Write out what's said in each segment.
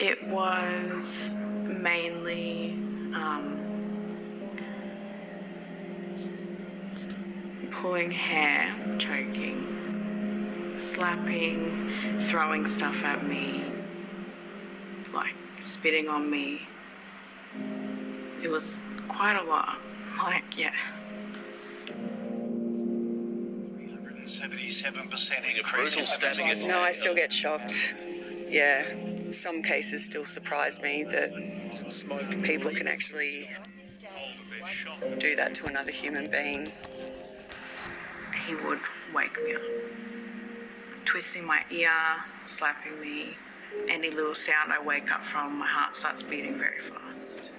It was mainly pulling hair, choking, slapping, throwing stuff at me, like spitting on me. It was quite a lot. Yeah. 377% increase. No, I still get shocked. Yeah, some cases still surprise me that people can actually do that to another human being. He would wake me up, twisting my ear, slapping me. Any little sound I wake up from, my heart starts beating very fast.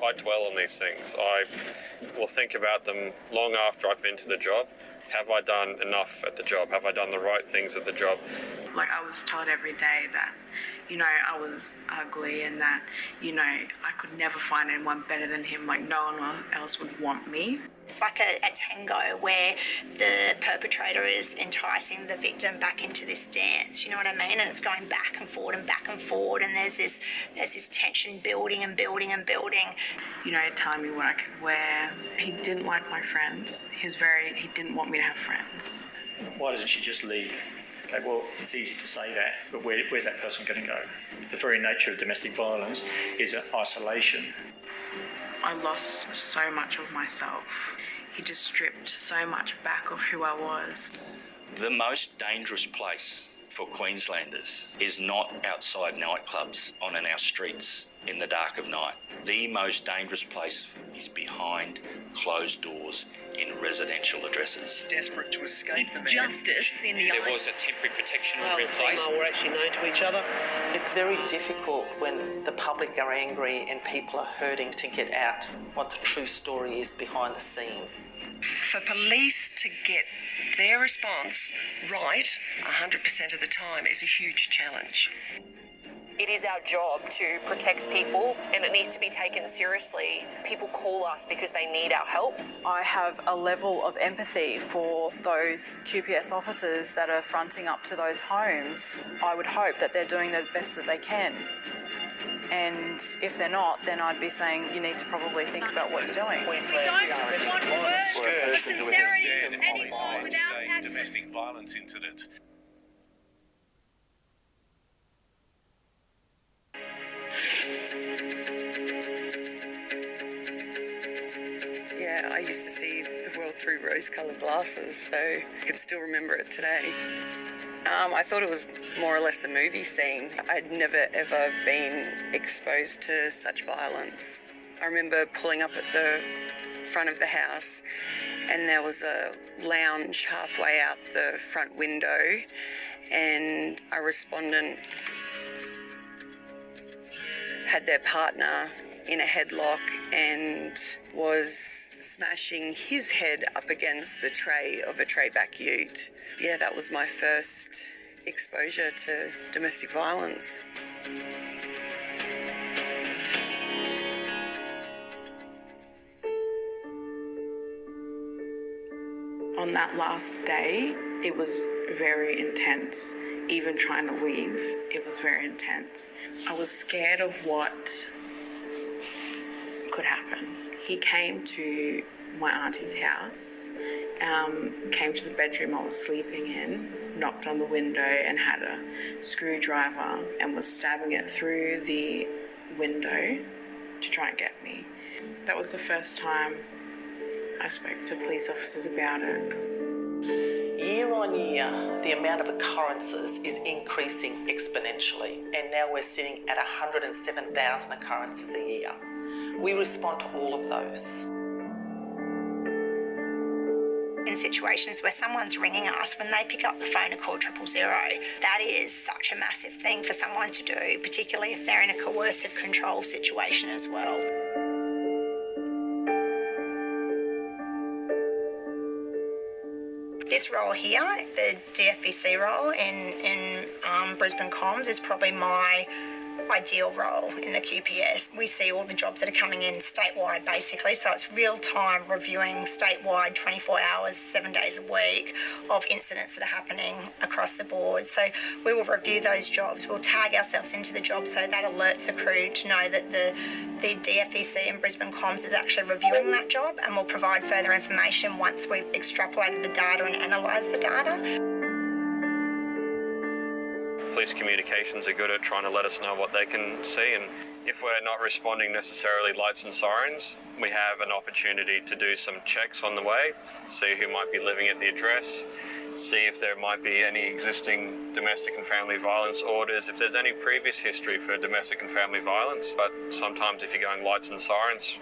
I dwell on these things. I will think about them long after I've been to the job. Have I done enough at the job? Have I done the right things at the job? Like, I was told every day that, I was ugly and that, I could never find anyone better than him. Like, no one else would want me. It's like a tango where the perpetrator is enticing the victim back into this dance, you know what I mean? And it's going back and forward and back and forward, and there's this tension building and building and building. Telling me what I could wear. He didn't like my friends. He didn't want me to have friends. Why doesn't she just leave? Okay, well, it's easy to say that, but where's that person going to go? The very nature of domestic violence is isolation. I lost so much of myself. He just stripped so much back of who I was. The most dangerous place for Queenslanders is not outside nightclubs, on our streets in the dark of night. The most dangerous place is behind closed doors in residential addresses. Desperate to escape the man. Justice in the There was a temporary protection order in Male and place. female were actually known to each other. It's very difficult when the public are angry and people are hurting to get out what the true story is behind the scenes. For police to get their response right 100% of the time is a huge challenge. It is our job to protect people, and it needs to be taken seriously. People call us because they need our help. I have a level of empathy for those QPS officers that are fronting up to those homes. I would hope that they're doing the best that they can. And if they're not, then I'd be saying you need to probably think about what you're doing. We don't want words or sincerity anymore without a domestic violence incident. Yeah, I used to see the world through rose-coloured glasses, so I can still remember it today. I thought it was more or less a movie scene. I'd never ever been exposed to such violence. I remember pulling up at the front of the house and there was a lounge halfway out the front window, and a respondent had their partner in a headlock and was smashing his head up against the tray of a tray-back ute. Yeah, that was my first exposure to domestic violence. On that last day, it was very intense. Even trying to leave, it was very intense. I was scared of what could happen. He came to my auntie's house, came to the bedroom I was sleeping in, knocked on the window and had a screwdriver and was stabbing it through the window to try and get me. That was the first time I spoke to police officers about it. Year on year, the amount of occurrences is increasing exponentially, and now we're sitting at 107,000 occurrences a year. We respond to all of those. In situations where someone's ringing us, when they pick up the phone and call 000, that is such a massive thing for someone to do, particularly if they're in a coercive control situation as well. This role here, the DFVC role in Brisbane Comms, is probably my ideal role in the QPS. We see all the jobs that are coming in statewide basically, so it's real time reviewing statewide 24 hours, 7 days a week of incidents that are happening across the board. So we will review those jobs, we'll tag ourselves into the job so that alerts the crew to know that the DFEC and Brisbane Comms is actually reviewing that job, and we'll provide further information once we've extrapolated the data and analysed the data. Police communications are good at trying to let us know what they can see, and if we're not responding necessarily lights and sirens, we have an opportunity to do some checks on the way, see who might be living at the address, see if there might be any existing domestic and family violence orders, if there's any previous history for domestic and family violence. But sometimes if you're going lights and sirens,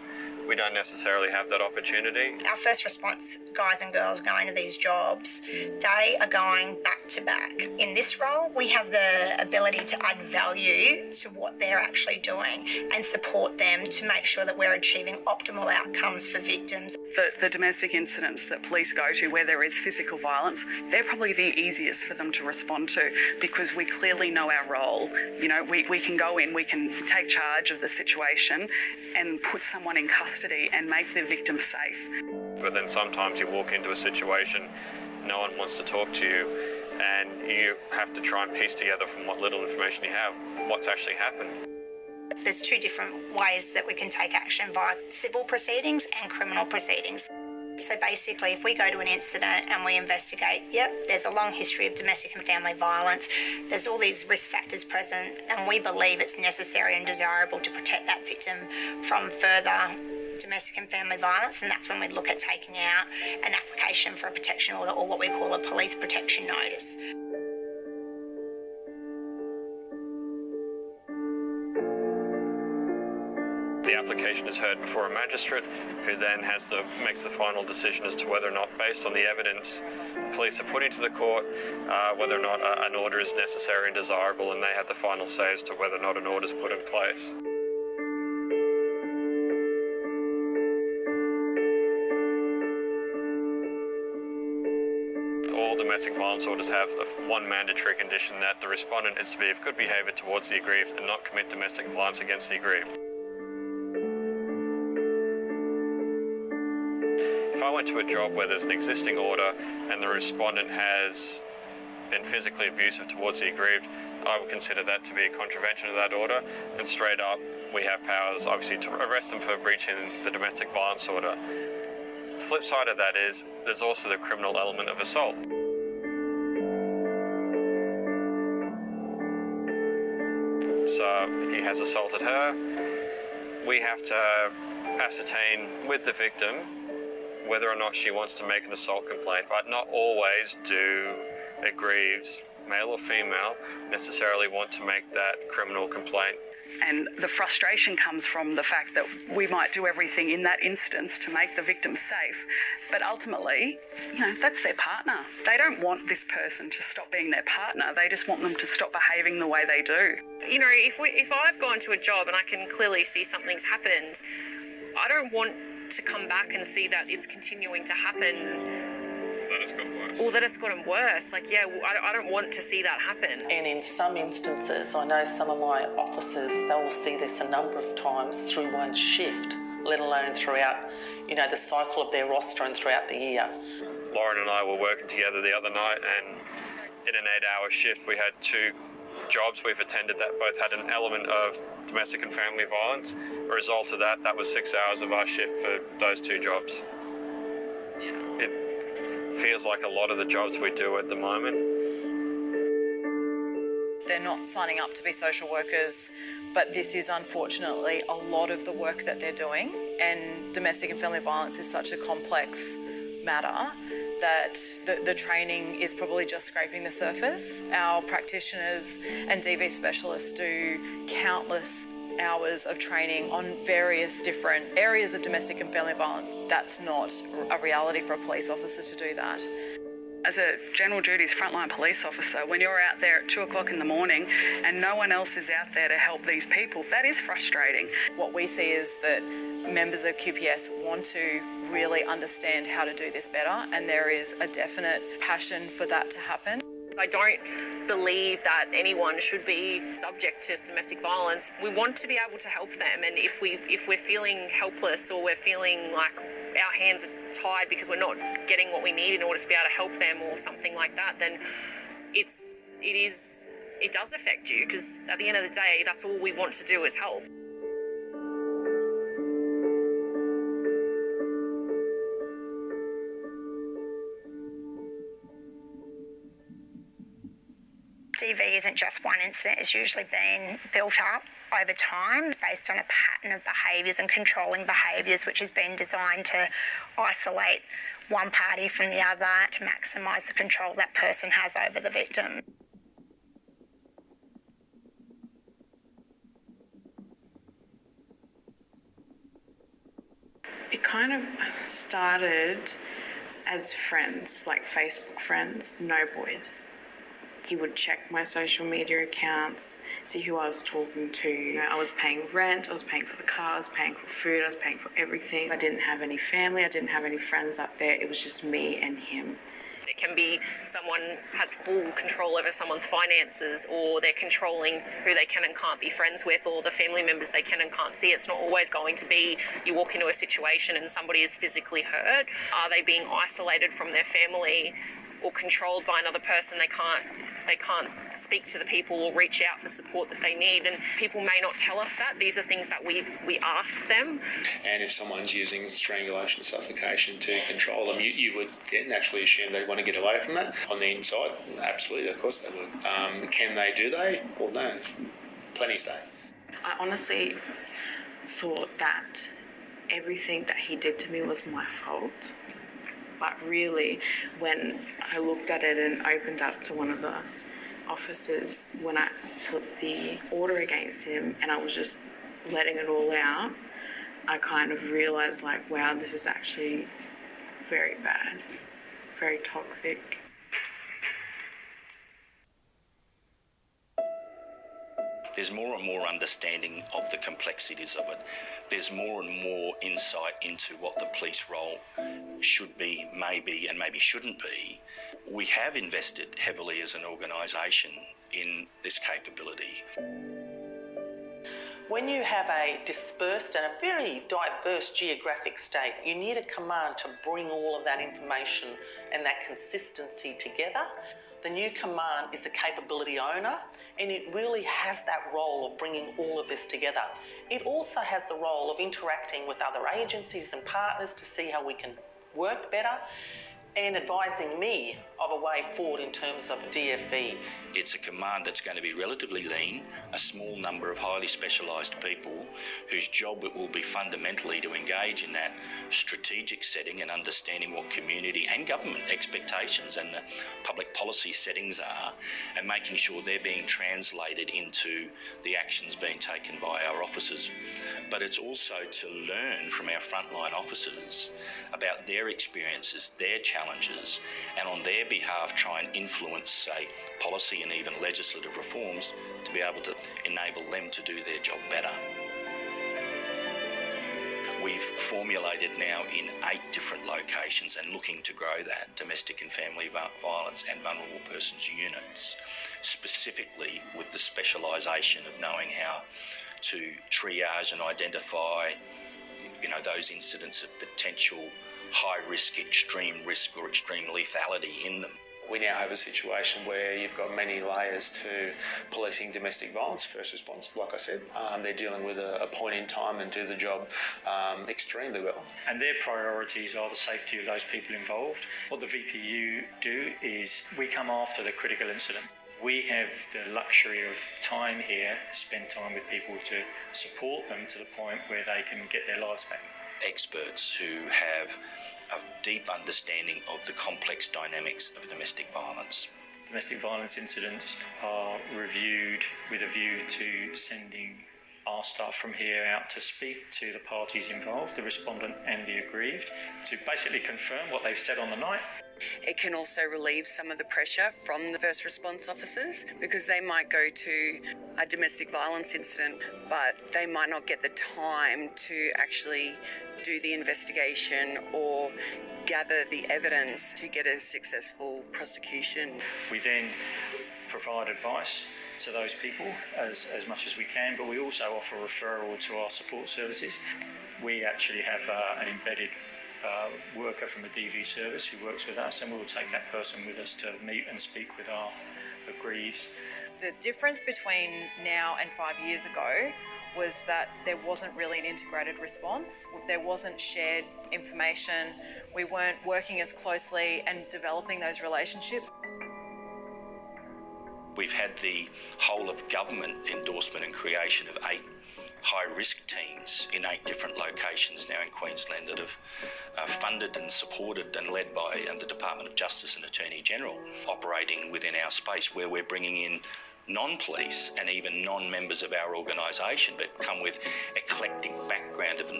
we don't necessarily have that opportunity. Our first response guys and girls going to these jobs, they are going back to back. In this role, we have the ability to add value to what they're actually doing and support them to make sure that we're achieving optimal outcomes for victims. The domestic incidents that police go to where there is physical violence, they're probably the easiest for them to respond to because we clearly know our role. You know, we can go in, we can take charge of the situation and put someone in custody and make the victim safe. But then sometimes you walk into a situation, no one wants to talk to you, and you have to try and piece together from what little information you have what's actually happened. There's two different ways that we can take action via civil proceedings and criminal proceedings. So basically, if we go to an incident and we investigate, yep, there's a long history of domestic and family violence, there's all these risk factors present, and we believe it's necessary and desirable to protect that victim from further domestic and family violence, and that's when we look at taking out an application for a protection order, or what we call a police protection notice. The application is heard before a magistrate, who then makes the final decision as to whether or not, based on the evidence police are putting to the court, whether or not an order is necessary and desirable, and they have the final say as to whether or not an order is put in place. All domestic violence orders have one mandatory condition, that the respondent is to be of good behaviour towards the aggrieved and not commit domestic violence against the aggrieved. If I went to a job where there's an existing order and the respondent has been physically abusive towards the aggrieved, I would consider that to be a contravention of that order, and straight up we have powers obviously to arrest them for breaching the domestic violence order. The flip side of that is there's also the criminal element of assault. So he has assaulted her. We have to ascertain with the victim whether or not she wants to make an assault complaint, but not always do aggrieved, male or female, necessarily want to make that criminal complaint. And the frustration comes from the fact that we might do everything in that instance to make the victim safe, but ultimately, you know, that's their partner. They don't want this person to stop being their partner. They just want them to stop behaving the way they do. You know, if I've gone to a job and I can clearly see something's happened, I don't want to come back and see that it's continuing to happen. That it's gotten worse. Or that it's gotten worse. Like, yeah, I don't want to see that happen. And in some instances, I know some of my officers, they'll see this a number of times through one shift, let alone throughout, you know, the cycle of their roster and throughout the year. Lauren and I were working together the other night, and in an 8-hour shift we had two jobs we've attended that both had an element of domestic and family violence. A result of that was 6 hours of our shift for those two jobs. Yeah. It feels like a lot of the jobs we do at the moment. They're not signing up to be social workers, but this is unfortunately a lot of the work that they're doing, and domestic and family violence is such a complex matter that the training is probably just scraping the surface. Our practitioners and DV specialists do countless hours of training on various different areas of domestic and family violence. That's not a reality for a police officer to do that. As a general duties frontline police officer, when you're out there at 2 o'clock in the morning and no one else is out there to help these people, that is frustrating. What we see is that members of QPS want to really understand how to do this better, and there is a definite passion for that to happen. I don't believe that anyone should be subject to domestic violence. We want to be able to help them, and if we're feeling helpless or we're feeling like our hands are tied because we're not getting what we need in order to be able to help them or something like that, then it does affect you, because at the end of the day, that's all we want to do is help. DV isn't just one incident, it's usually been built up over time based on a pattern of behaviours and controlling behaviours which has been designed to isolate one party from the other to maximise the control that person has over the victim. It kind of started as friends, like Facebook friends, no boys. He would check my social media accounts, see who I was talking to. You know, I was paying rent, I was paying for the car, I was paying for food, I was paying for everything. I didn't have any family, I didn't have any friends up there. It was just me and him. It can be someone has full control over someone's finances, or they're controlling who they can and can't be friends with, or the family members they can and can't see. It's not always going to be you walk into a situation and somebody is physically hurt. Are they being isolated from their family or controlled by another person? They can't speak to the people or reach out for support that they need, and people may not tell us that. These are things that we ask them. And if someone's using strangulation, suffocation to control them, you would naturally assume they want to get away from it. On the inside, absolutely, of course they would. Can they, do they? Well, no, plenty stay. I honestly thought that everything that he did to me was my fault. But really, when I looked at it and opened up to one of the officers, when I put the order against him and I was just letting it all out, I kind of realised, like, wow, this is actually very bad, very toxic. There's more and more understanding of the complexities of it. There's more and more insight into what the police role should be, maybe, and maybe shouldn't be. We have invested heavily as an organisation in this capability. When you have a dispersed and a very diverse geographic state, you need a command to bring all of that information and that consistency together. The new command is the capability owner, and it really has that role of bringing all of this together. It also has the role of interacting with other agencies and partners to see how we can work better, and advising me of a way forward in terms of DFE. It's a command that's going to be relatively lean, a small number of highly specialised people whose job it will be fundamentally to engage in that strategic setting and understanding what community and government expectations and the public policy settings are, and making sure they're being translated into the actions being taken by our officers. But it's also to learn from our frontline officers about their experiences, their challenges, and on their behalf try and influence, say, policy and even legislative reforms to be able to enable them to do their job better. We've formulated now in 8 different locations and looking to grow that, domestic and family violence and vulnerable persons units, specifically with the specialisation of knowing how to triage and identify, those incidents of potential high risk, extreme risk or extreme lethality in them. We now have a situation where you've got many layers to policing domestic violence. First response, like I said, they're dealing with a point in time and do the job extremely well. And their priorities are the safety of those people involved. What the VPU do is we come after the critical incident. We have the luxury of time here to spend time with people to support them to the point where they can get their lives back. Experts who have a deep understanding of the complex dynamics of domestic violence. Domestic violence incidents are reviewed with a view to sending our staff from here out to speak to the parties involved, the respondent and the aggrieved, to basically confirm what they've said on the night. It can also relieve some of the pressure from the first response officers, because they might go to a domestic violence incident, but they might not get the time to actually do the investigation or gather the evidence to get a successful prosecution. We then provide advice to those people as much as we can, but we also offer referral to our support services. We actually have an embedded worker from the DV service who works with us, and we'll take that person with us to meet and speak with our aggrieved. The difference between now and 5 years ago was that there wasn't really an integrated response. There wasn't shared information. We weren't working as closely and developing those relationships. We've had the whole of government endorsement and creation of 8 high-risk teams in 8 different locations now in Queensland that have funded and supported and led by the Department of Justice and Attorney General, operating within our space, where we're bringing in non-police and even non-members of our organisation, but come with eclectic background of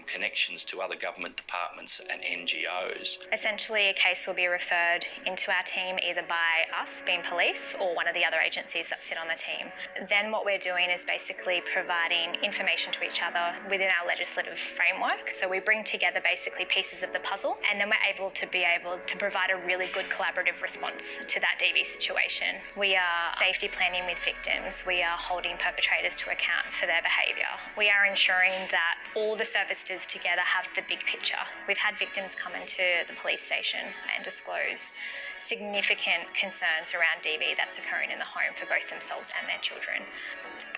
connections to other government departments and NGOs. Essentially, a case will be referred into our team either by us, being police, or one of the other agencies that sit on the team. Then what we're doing is basically providing information to each other within our legislative framework. So we bring together basically pieces of the puzzle, and then we're able to provide a really good collaborative response to that DV situation. We are safety planning with victims. We are holding perpetrators to account for their behaviour. We are ensuring that all the services together have the big picture. We've had victims come into the police station and disclose significant concerns around DV that's occurring in the home for both themselves and their children.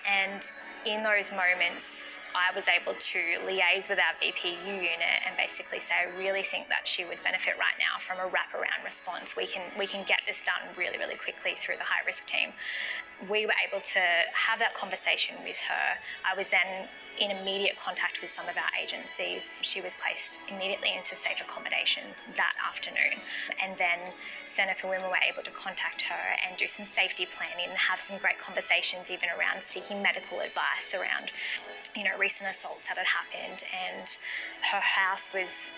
And in those moments, I was able to liaise with our VPU unit and basically say, I really think that she would benefit right now from a wraparound response. We can get this done really, really quickly through the high-risk team. We were able to have that conversation with her. I was then in immediate contact with some of our agencies. She was placed immediately into safe accommodation that afternoon. And then Centre for Women were able to contact her and do some safety planning and have some great conversations even around seeking medical advice around, recent assaults that had happened. And her house was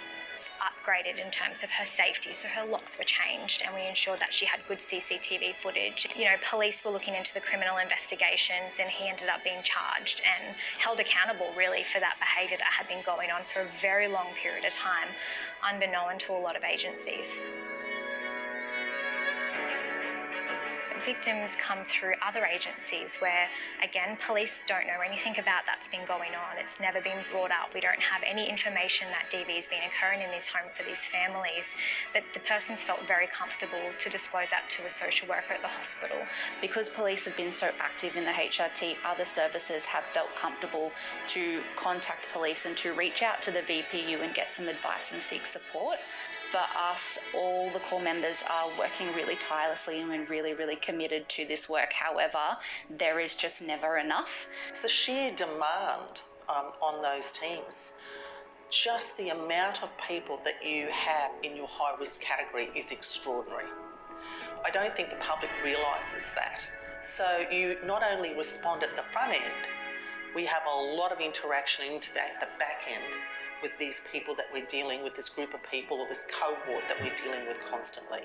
upgraded in terms of her safety, so her locks were changed, and we ensured that she had good CCTV footage. Police were looking into the criminal investigations, and he ended up being charged and held accountable really for that behaviour that had been going on for a very long period of time, unbeknown to a lot of agencies. Victims come through other agencies where, again, police don't know anything about that's been going on. It's never been brought up. We don't have any information that DV has been occurring in this home for these families. But the person's felt very comfortable to disclose that to a social worker at the hospital. Because police have been so active in the HRT, other services have felt comfortable to contact police and to reach out to the VPU and get some advice and seek support. For us, all the core members are working really tirelessly and we're really, really committed to this work. However, there is just never enough. It's the sheer demand on those teams. Just the amount of people that you have in your high-risk category is extraordinary. I don't think the public realises that. So you not only respond at the front end, we have a lot of interaction into the back end with these people that we're dealing with, this group of people or this cohort that we're dealing with constantly.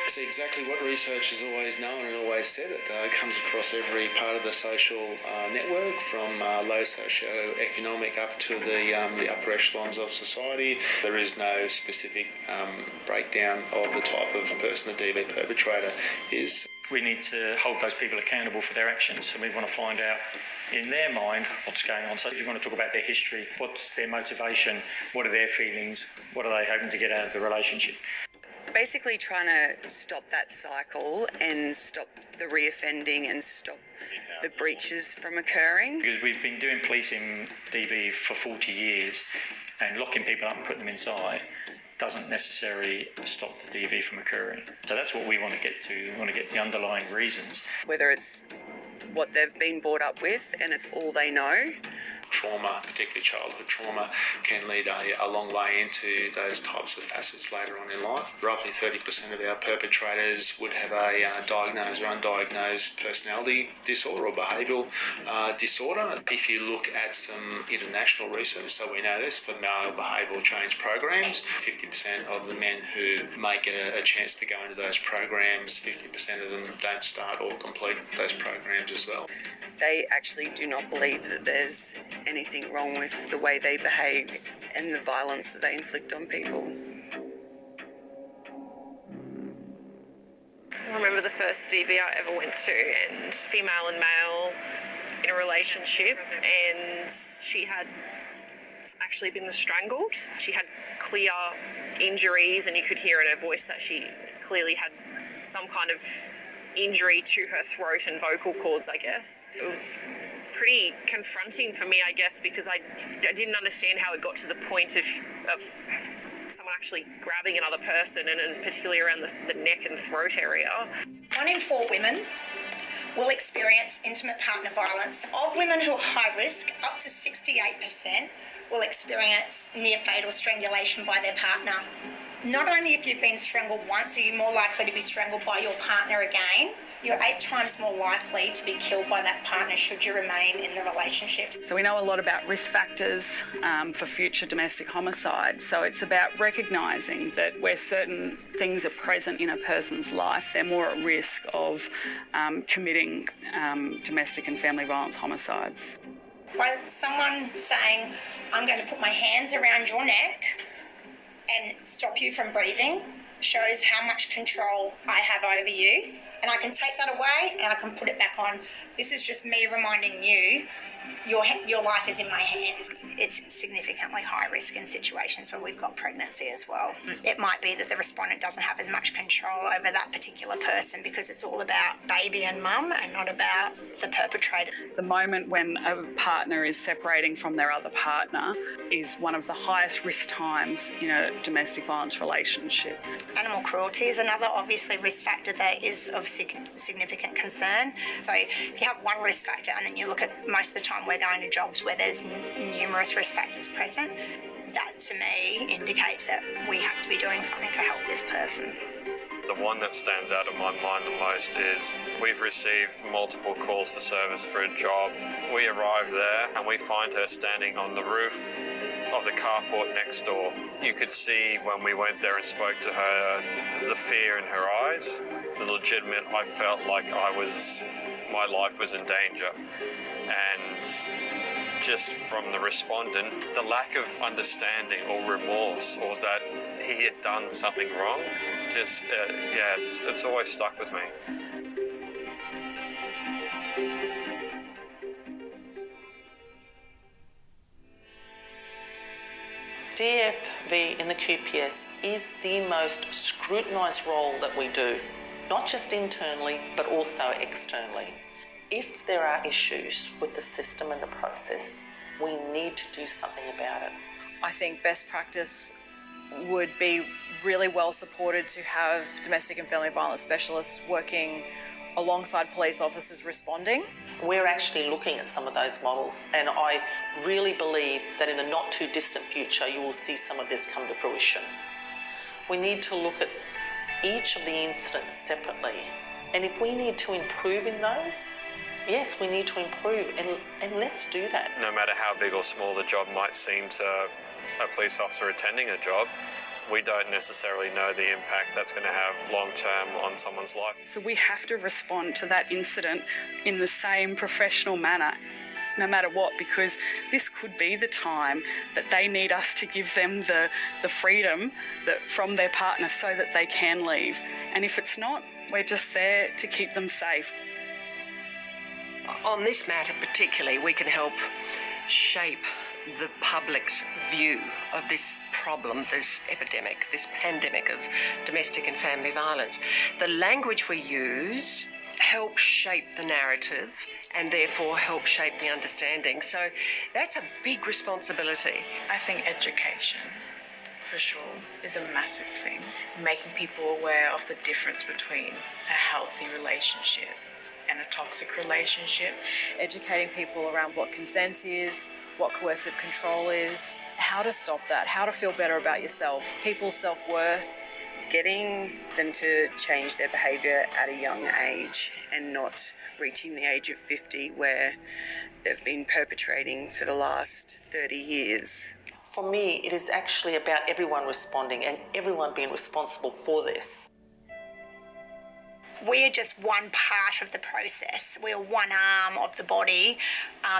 It's exactly what research has always known and always said. It comes across every part of the social network, from low socio-economic up to the upper echelons of society. There is no specific breakdown of the type of person a DV perpetrator is. We need to hold those people accountable for their actions, and we want to find out in their mind what's going on. So if you want to talk about their history, what's their motivation, what are their feelings, what are they hoping to get out of the relationship. Basically trying to stop that cycle and stop the reoffending and stop the breaches from occurring. Because we've been doing policing DV for 40 years, and locking people up and putting them inside doesn't necessarily stop the DV from occurring. So that's what we want to get to. We want to get the underlying reasons. Whether it's what they've been brought up with and it's all they know, trauma, particularly childhood trauma, can lead a long way into those types of facets later on in life. Roughly 30% of our perpetrators would have a diagnosed or undiagnosed personality disorder or behavioural disorder. If you look at some international research, so we know this, for male behavioural change programs, 50% of the men who make it a chance to go into those programs, 50% of them don't start or complete those programs as well. They actually do not believe that there's anything wrong with the way they behave and the violence that they inflict on people. I remember the first DV I ever went to, and female and male in a relationship, and she had actually been strangled. She had clear injuries, and you could hear in her voice that she clearly had some kind of injury to her throat and vocal cords, I guess. It was pretty confronting for me, I guess, because I didn't understand how it got to the point of someone actually grabbing another person, and particularly around the neck and throat area. 1 in 4 women will experience intimate partner violence. Of women who are high risk, up to 68% will experience near fatal strangulation by their partner. Not only if you've been strangled once are you more likely to be strangled by your partner again, you're 8 times more likely to be killed by that partner should you remain in the relationship. So we know a lot about risk factors for future domestic homicide. So it's about recognising that where certain things are present in a person's life, they're more at risk of committing domestic and family violence homicides. By someone saying, I'm going to put my hands around your neck and stop you from breathing, shows how much control I have over you, and I can take that away and I can put it back on. This is just me reminding you your life is in my hands. It's significantly high risk in situations where we've got pregnancy as well. It might be that the respondent doesn't have as much control over that particular person because it's all about baby and mum and not about the perpetrator. The moment when a partner is separating from their other partner is one of the highest risk times in a domestic violence relationship. Animal cruelty is another obviously risk factor that is of significant concern. So if you have one risk factor and then you look at most of the time we're going to jobs where there's numerous risk factors present, that to me indicates that we have to be doing something to help this person. The one that stands out in my mind the most is we've received multiple calls for service for a job. We arrive there and we find her standing on the roof of the carport next door. You could see when we went there and spoke to her the fear in her eyes, the legitimate, I felt like my life was in danger. And just from the respondent, the lack of understanding or remorse or that he had done something wrong, just, it's always stuck with me. DFV in the QPS is the most scrutinised role that we do, not just internally but also externally. If there are issues with the system and the process, we need to do something about it. I think best practice would be really well supported to have domestic and family violence specialists working alongside police officers responding. We're actually looking at some of those models, and I really believe that in the not too distant future you will see some of this come to fruition. We need to look at each of the incidents separately, and if we need to improve in those, yes, we need to improve, and let's do that. No matter how big or small the job might seem to a police officer attending a job, we don't necessarily know the impact that's going to have long-term on someone's life. So we have to respond to that incident in the same professional manner, no matter what, because this could be the time that they need us to give them the freedom from their partner so that they can leave. And if it's not, we're just there to keep them safe. On this matter particularly, we can help shape the public's view of this problem, this epidemic, this pandemic of domestic and family violence. The language we use helps shape the narrative and therefore help shape the understanding. So that's a big responsibility. I think education, for sure, is a massive thing. Making people aware of the difference between a healthy relationship and a toxic relationship. Educating people around what consent is, what coercive control is, how to stop that, how to feel better about yourself, people's self-worth. Getting them to change their behaviour at a young age and not reaching the age of 50 where they've been perpetrating for the last 30 years. For me, it is actually about everyone responding and everyone being responsible for this. We are just one part of the process. We are one arm of the body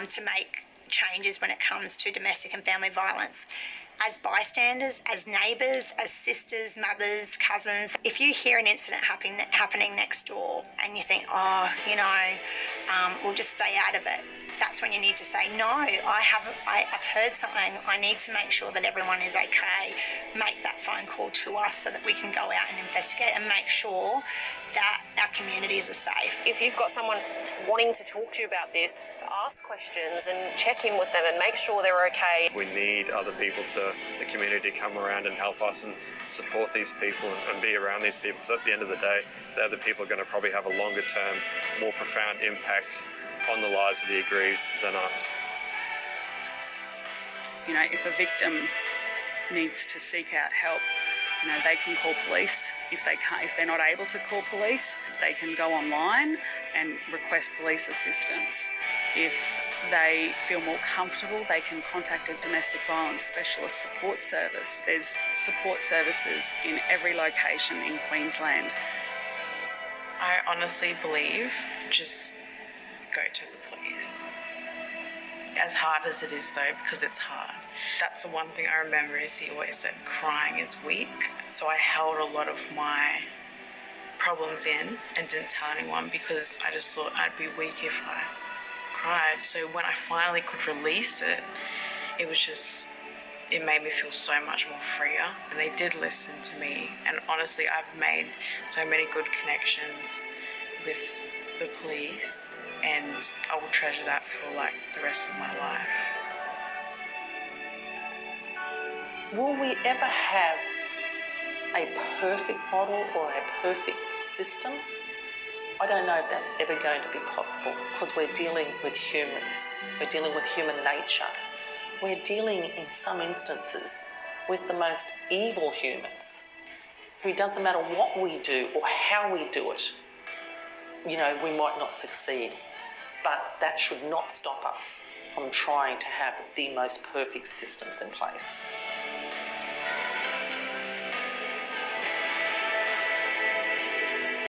to make changes when it comes to domestic and family violence. As bystanders, as neighbours, as sisters, mothers, cousins, if you hear an incident happening next door and you think, we'll just stay out of it, that's when you need to say, no, I've heard something, I need to make sure that everyone is okay. Make that phone call to us so that we can go out and investigate and make sure that our communities are safe. If you've got someone wanting to talk to you about this, ask questions and check in with them and make sure they're okay. We need other people the community to come around and help us and support these people and be around these people, because at the end of the day, they're the people going to probably have a longer term, more profound impact on the lives of the aggrieved than us. You know, if a victim needs to seek out help, you know, they can call police. If they're not able to call police, they can go online and request police assistance. If they feel more comfortable, they can contact a domestic violence specialist support service. There's support services in every location in Queensland. I honestly believe just go to the police. As hard as it is though, because it's hard. That's the one thing I remember is he always said crying is weak. So I held a lot of my problems in and didn't tell anyone because I just thought I'd be weak if I cried. So when I finally could release it, it made me feel so much more freer. And they did listen to me. And honestly, I've made so many good connections with the police, and I will treasure that for like the rest of my life. Will we ever have a perfect model or a perfect system? I don't know if that's ever going to be possible, because we're dealing with humans. We're dealing with human nature. We're dealing, in some instances, with the most evil humans, who doesn't matter what we do or how we do it, you know, we might not succeed. But that should not stop us from trying to have the most perfect systems in place.